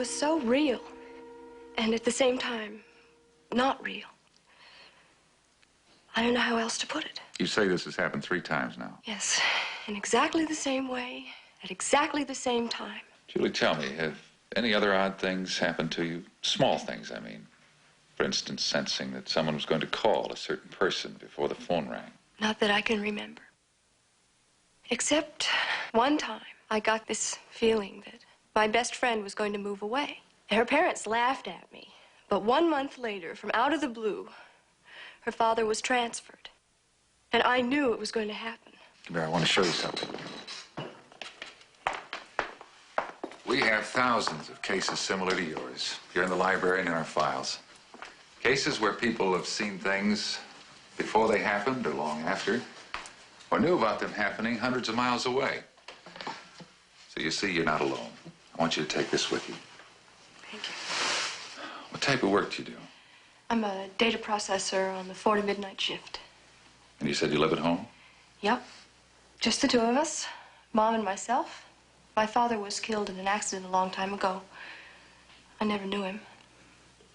was so real, and at the same time, not real. I don't know how else to put it. You say this has happened 3 times now. Yes, in exactly the same way, at exactly the same time. Julie, tell me, have any other odd things happened to you? Small things, I mean. For instance, sensing that someone was going to call a certain person before the phone rang. Not that I can remember. Except one time, I got this feeling that my best friend was going to move away. Her parents laughed at me. But 1 month later, from out of the blue, her father was transferred. And I knew it was going to happen. Come here, I want to show you something. We have thousands of cases similar to yours here in the library and in our files. Cases where people have seen things before they happened or long after, or knew about them happening hundreds of miles away. So you see, you're not alone. I want you to take this with you. Thank you. What type of work do you do? I'm a data processor on the 4 to midnight shift. And you said you live at home? Yep. Just the 2 of us, Mom and myself. My father was killed in an accident a long time ago. I never knew him.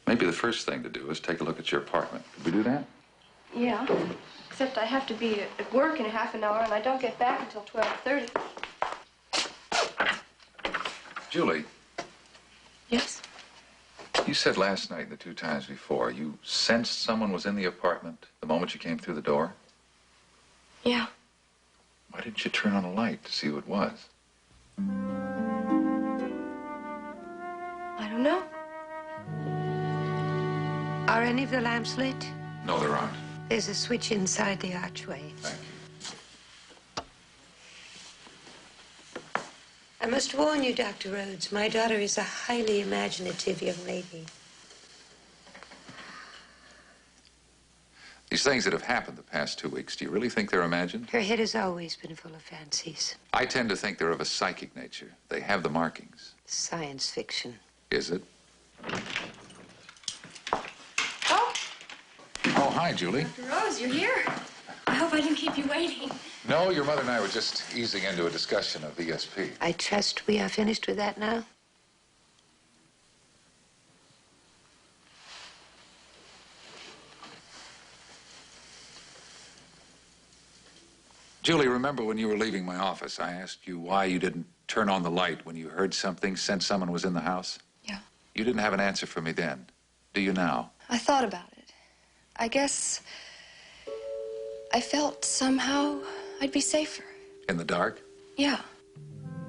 Maybe the first thing to do is take a look at your apartment. Could we do that? Yeah, except I have to be at work in half an hour, and I don't get back until 12:30. Julie. Yes? You said last night and the 2 times before, you sensed someone was in the apartment the moment you came through the door? Yeah. Why didn't you turn on a light to see who it was? I don't know. Are any of the lamps lit? No, there aren't. There's a switch inside the archway. Thank you. I must warn you, Dr. Rhodes, my daughter is a highly imaginative young lady. These things that have happened the past 2 weeks, do you really think they're imagined? Her head has always been full of fancies. I tend to think they're of a psychic nature. They have the markings. Science fiction. Is it? Oh, Oh, hi, Julie. Dr. Rose, you're here. I hope I didn't keep you waiting. No, your mother and I were just easing into a discussion of ESP. I trust we are finished with that now? Julie, remember when you were leaving my office, I asked you why you didn't turn on the light when you heard something, sensed someone was in the house? Yeah. You didn't have an answer for me then. Do you now? I thought about it. I guess I felt somehow I'd be safer. In the dark? Yeah.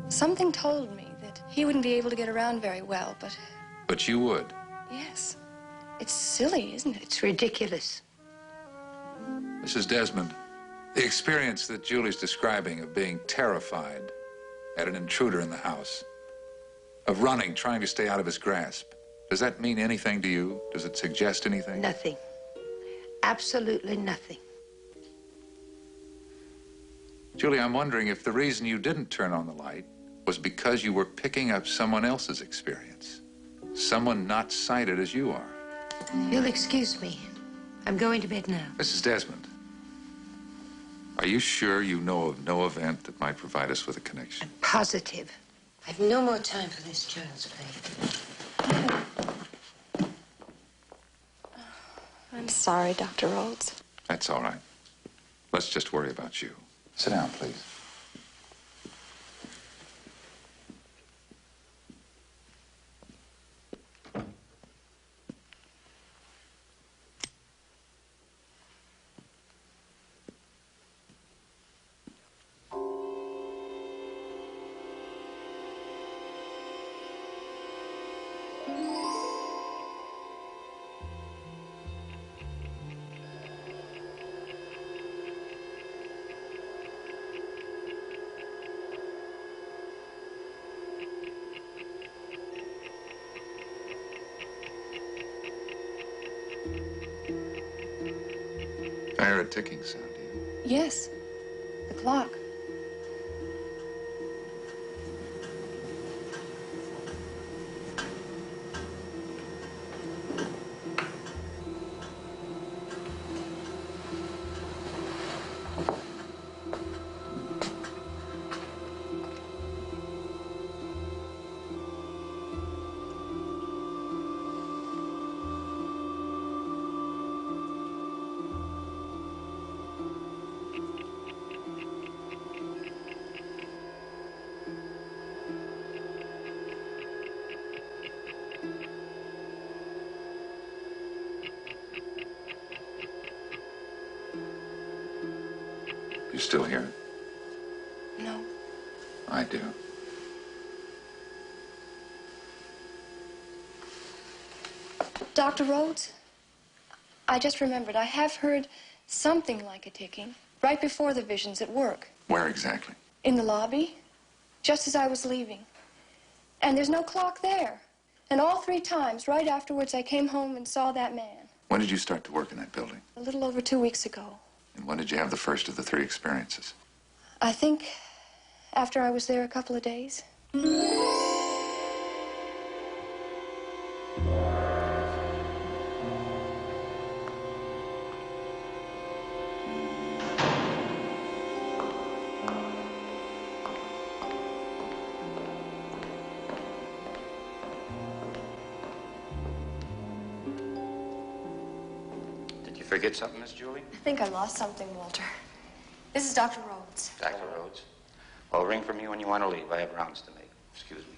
Something told me that he wouldn't be able to get around very well, but But you would. yes. It's silly, isn't it? It's ridiculous. Mrs. Desmond, the experience that Julie's describing of being terrified at an intruder in the house, of running, trying to stay out of his grasp, does that mean anything to you? Does it suggest anything? Nothing. Absolutely nothing. Julie, I'm wondering if the reason you didn't turn on the light was because you were picking up someone else's experience. Someone not sighted as you are. You'll excuse me. I'm going to bed now. Mrs. Desmond, are you sure you know of no event that might provide us with a connection? I'm positive. I've no more time for this child's play. I'm sorry, Dr. Rhodes. That's all right. Let's just worry about you. Sit down, please. I hear a ticking sound, do you? Yes. The clock. still here? No. I do. Dr. Rhodes, I just remembered I have heard something like a ticking right before the visions at work. Where exactly? In the lobby, just as I was leaving. And there's no clock there. And all 3 times, right afterwards, I came home and saw that man. When did you start to work in that building? A little over 2 weeks ago. And when did you have the first of the 3 experiences? I think after I was there a couple of days. Forget something, Miss Julie? I think I lost something, Walter. This is Dr. Rhodes. Dr. Rhodes. Well, ring for me when you want to leave. I have rounds to make. Excuse me.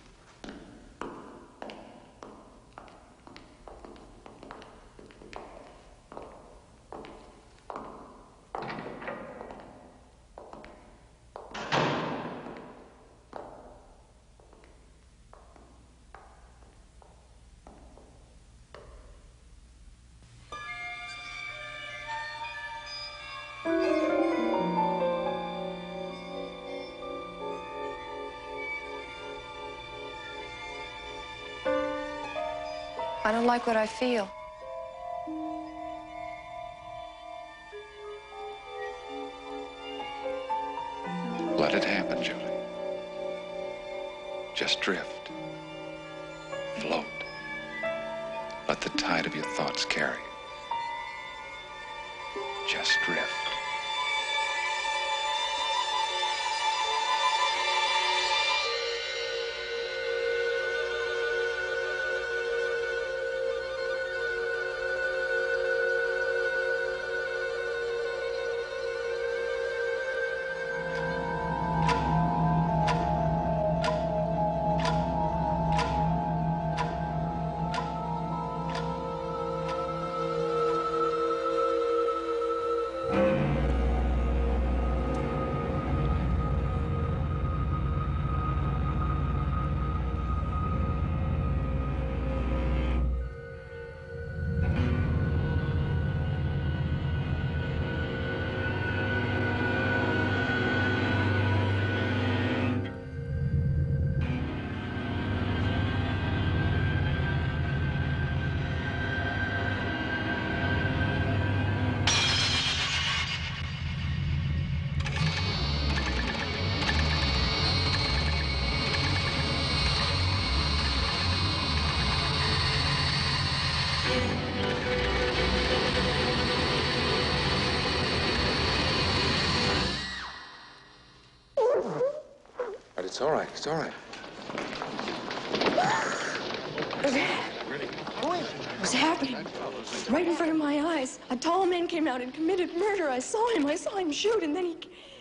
I don't like what I feel. Let it happen, Julie. Just drift. Float. Let the tide of your thoughts carry you. Just drift. But it's all right. It's all right. What's happening? Right in front of my eyes. A tall man came out and committed murder. I saw him shoot, and then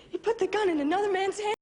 he put the gun in another man's hand.